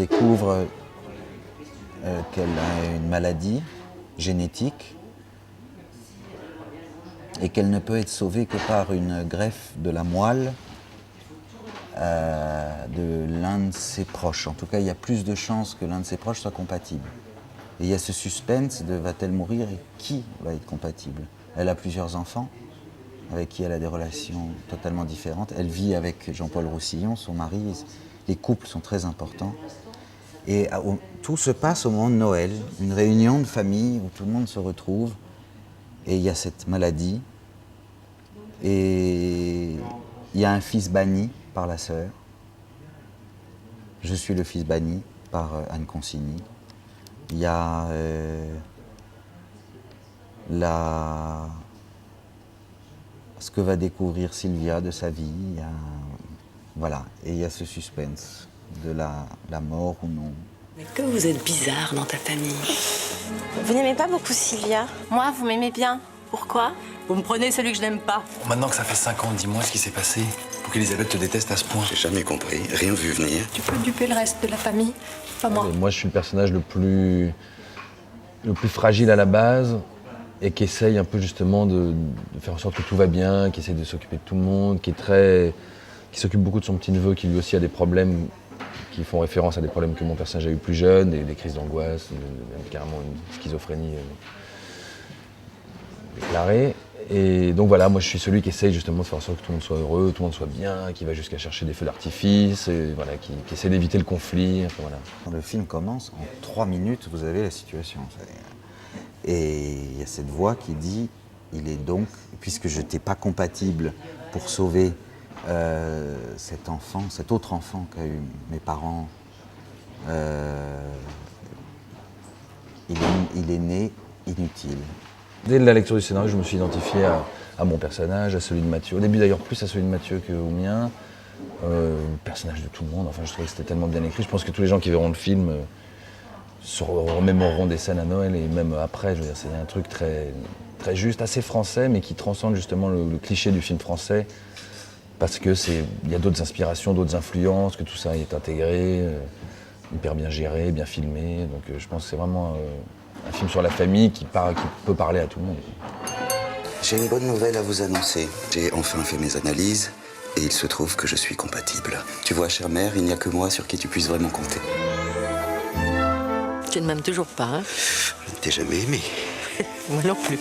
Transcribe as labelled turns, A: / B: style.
A: découvre qu'elle a une maladie génétique et qu'elle ne peut être sauvée que par une greffe de la moelle de l'un de ses proches. En tout cas, il y a plus de chances que l'un de ses proches soit compatible. Et il y a ce suspense de va-t-elle mourir et qui va être compatible. Elle a plusieurs enfants avec qui elle a des relations totalement différentes. Elle vit avec Jean-Paul Roussillon, son mari. Les couples sont très importants. Et tout se passe au moment de Noël, une réunion de famille où tout le monde se retrouve. Et il y a cette maladie. Et il y a un fils banni par la sœur. Je suis le fils banni par Anne Consigny. Il y a ce que va découvrir Sylvia de sa vie. Voilà. Et il y a ce suspense de la mort ou non.
B: Mais que vous êtes bizarre dans ta famille.
C: Vous n'aimez pas beaucoup Sylvia?
B: Moi, vous m'aimez bien. Pourquoi? Vous me prenez celui que je n'aime pas.
D: Maintenant que ça fait 5 ans, dis-moi ce qui s'est passé pour qu'Elisabeth te déteste à ce point.
E: J'ai jamais compris, rien vu venir.
B: Tu peux duper le reste de la famille, pas moi.
F: Moi, je suis le personnage le plus fragile à la base et qui essaye un peu justement de faire en sorte que tout va bien, qui essaye de s'occuper de tout le monde, qui s'occupe beaucoup de son petit-neveu qui lui aussi a des problèmes qui font référence à des problèmes que mon personnage a eu plus jeune, des crises d'angoisse, même carrément une schizophrénie déclarée. Et donc voilà, moi je suis celui qui essaye justement de faire en sorte que tout le monde soit heureux, tout le monde soit bien, qui va jusqu'à chercher des feux d'artifice, et voilà, qui essaie d'éviter le conflit. Enfin, voilà.
A: Quand le film commence, en 3 minutes, vous avez la situation. Et il y a cette voix qui dit, il est donc, puisque je n'étais pas compatible pour sauver cet enfant, cet autre enfant qu'a eu mes parents, il est né inutile.
F: Dès la lecture du scénario, je me suis identifié à mon personnage, à celui de Mathieu. Au début d'ailleurs plus à celui de Mathieu qu'au mien. Le personnage de tout le monde, enfin je trouvais que c'était tellement bien écrit. Je pense que tous les gens qui verront le film se remémoreront des scènes à Noël et même après. Je veux dire, c'est un truc très, très juste, assez français, mais qui transcende justement le cliché du film français. Parce que il y a d'autres inspirations, d'autres influences, que tout ça est intégré, hyper bien géré, bien filmé. Donc je pense que c'est vraiment un film sur la famille qui peut parler à tout le monde.
E: J'ai une bonne nouvelle à vous annoncer. J'ai enfin fait mes analyses et il se trouve que je suis compatible. Tu vois, chère mère, il n'y a que moi sur qui tu puisses vraiment compter.
B: Tu ne m'aimes toujours pas, hein?
E: Je ne t'ai jamais aimé.
B: Moi non plus.